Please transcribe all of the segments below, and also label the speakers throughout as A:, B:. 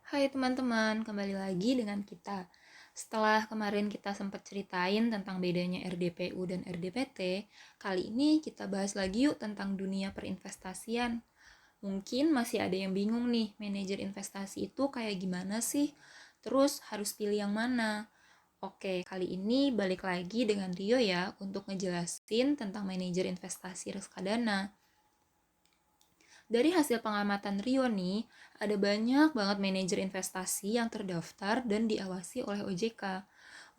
A: Hai teman-teman, kembali lagi dengan kita. Setelah kemarin kita sempat ceritain tentang bedanya RDPU dan RDPT, kali ini kita bahas lagi yuk tentang dunia perinvestasian. Mungkin masih ada yang bingung nih, manajer investasi itu kayak gimana sih? Terus harus pilih yang mana? Oke, kali ini balik lagi dengan Rio ya untuk ngejelasin tentang manajer investasi reksadana. Dari hasil pengamatan Rio nih, ada banyak banget manajer investasi yang terdaftar dan diawasi oleh OJK.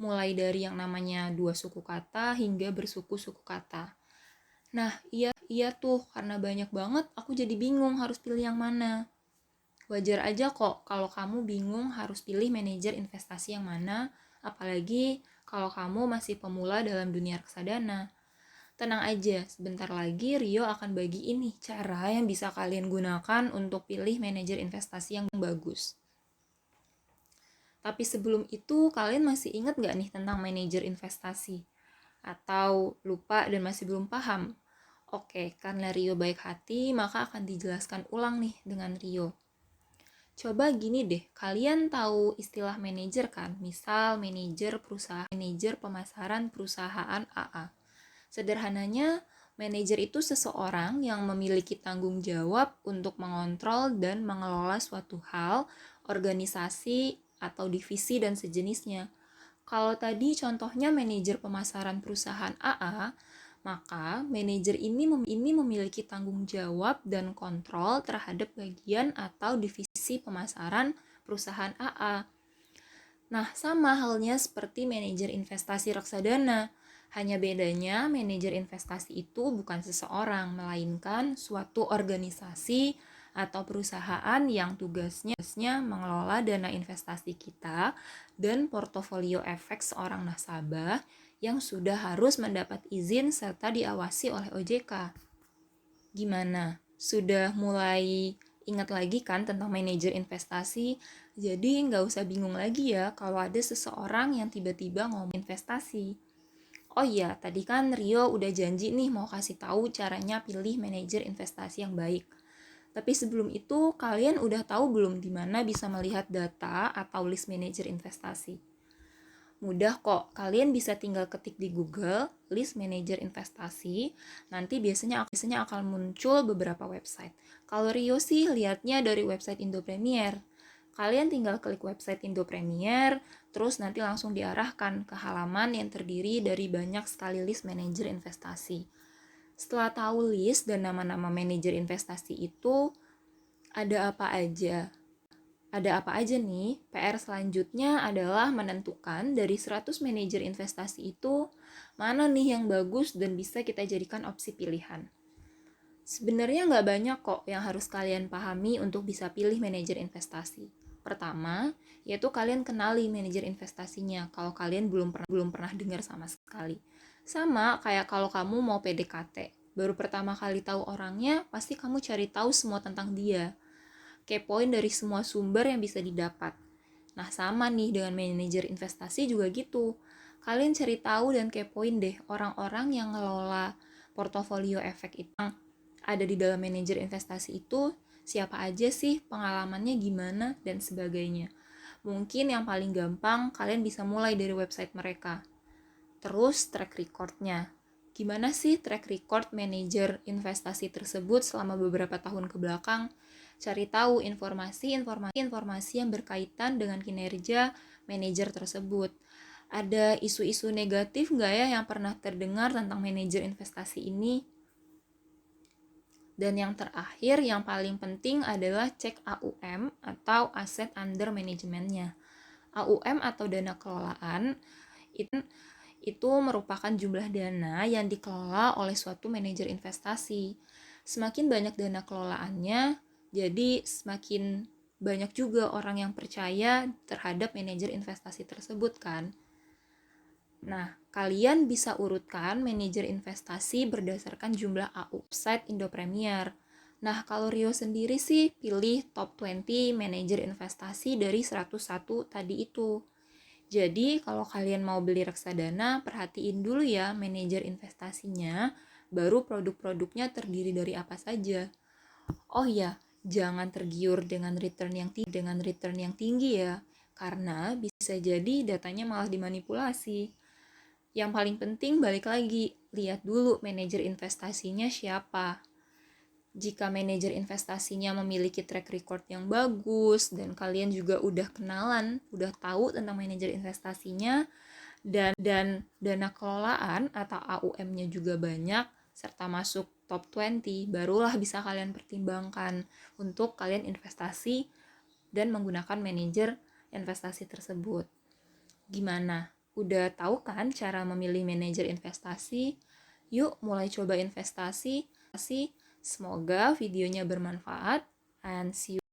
A: Mulai dari yang namanya dua suku kata hingga bersuku-suku kata. Nah, iya tuh, karena banyak banget aku jadi bingung harus pilih yang mana. Wajar aja kok kalau kamu bingung harus pilih manajer investasi yang mana, apalagi kalau kamu masih pemula dalam dunia reksadana. Tenang aja, sebentar lagi Rio akan bagi ini cara yang bisa kalian gunakan untuk pilih manajer investasi yang bagus. Tapi sebelum itu, kalian masih ingat nggak nih tentang manajer investasi? Atau lupa dan masih belum paham? Oke, karena Rio baik hati, maka akan dijelaskan ulang nih dengan Rio. Coba gini deh, kalian tahu istilah manajer kan? Misal manajer perusahaan, manajer pemasaran perusahaan AA. Sederhananya, manajer itu seseorang yang memiliki tanggung jawab untuk mengontrol dan mengelola suatu hal, organisasi, atau divisi dan sejenisnya. Kalau tadi contohnya manajer pemasaran perusahaan AA, maka manajer ini memiliki tanggung jawab dan kontrol terhadap bagian atau divisi pemasaran perusahaan AA. Nah, sama halnya seperti manajer investasi reksadana. Hanya bedanya, manajer investasi itu bukan seseorang, melainkan suatu organisasi atau perusahaan yang tugasnya mengelola dana investasi kita dan portofolio efek seorang nasabah yang sudah harus mendapat izin serta diawasi oleh OJK. Gimana? Sudah mulai ingat lagi kan tentang manajer investasi? Jadi nggak usah bingung lagi ya kalau ada seseorang yang tiba-tiba ngomong investasi. Oh iya, tadi kan Rio udah janji nih mau kasih tahu caranya pilih manajer investasi yang baik. Tapi sebelum itu, kalian udah tahu belum di mana bisa melihat data atau list manajer investasi? Mudah kok, kalian bisa tinggal ketik di Google list manajer investasi, nanti biasanya akan muncul beberapa website. Kalau Rio sih lihatnya dari website Indo Premier. Kalian tinggal klik website Indo Premier, terus nanti langsung diarahkan ke halaman yang terdiri dari banyak sekali list manajer investasi. Setelah tahu list dan nama-nama manajer investasi itu, ada apa aja? Ada apa aja nih? PR selanjutnya adalah menentukan dari 100 manajer investasi itu, mana nih yang bagus dan bisa kita jadikan opsi pilihan. Sebenarnya nggak banyak kok yang harus kalian pahami untuk bisa pilih manajer investasi. Pertama, yaitu kalian kenali manajer investasinya kalau kalian belum pernah dengar sama sekali. Sama kayak kalau kamu mau PDKT, baru pertama kali tahu orangnya, pasti kamu cari tahu semua tentang dia. Kepoin dari semua sumber yang bisa didapat. Nah, sama nih dengan manajer investasi juga gitu. Kalian cari tahu dan kepoin deh orang-orang yang ngelola portofolio efek itu ada di dalam manajer investasi itu, siapa aja sih, pengalamannya gimana, dan sebagainya. Mungkin yang paling gampang, kalian bisa mulai dari website mereka. Terus track recordnya. Gimana sih track record manajer investasi tersebut selama beberapa tahun ke belakang? Cari tahu informasi yang berkaitan dengan kinerja manajer tersebut. Ada isu-isu negatif nggak ya yang pernah terdengar tentang manajer investasi ini? Dan yang terakhir, yang paling penting adalah cek AUM atau Asset Under Management-nya. AUM atau dana kelolaan itu merupakan jumlah dana yang dikelola oleh suatu manajer investasi. Semakin banyak dana kelolaannya, jadi semakin banyak juga orang yang percaya terhadap manajer investasi tersebut kan. Nah, kalian bisa urutkan manajer investasi berdasarkan jumlah AU website Indo Premier. Nah, kalau Rio sendiri sih pilih top 20 manajer investasi dari 101 tadi itu. Jadi, kalau kalian mau beli reksadana, perhatiin dulu ya manajer investasinya, baru produk-produknya terdiri dari apa saja. Oh iya, Jangan tergiur dengan return yang tinggi ya, karena bisa jadi datanya malah dimanipulasi. Yang paling penting balik lagi, lihat dulu manajer investasinya siapa. Jika manajer investasinya memiliki track record yang bagus dan kalian juga udah kenalan, udah tahu tentang manajer investasinya, dan dana kelolaan atau AUM-nya juga banyak serta masuk top 20, barulah bisa kalian pertimbangkan untuk kalian investasi dan menggunakan manajer investasi tersebut. Gimana? Udah tahu kan cara memilih manajer investasi? Yuk mulai coba investasi. Semoga videonya bermanfaat and see you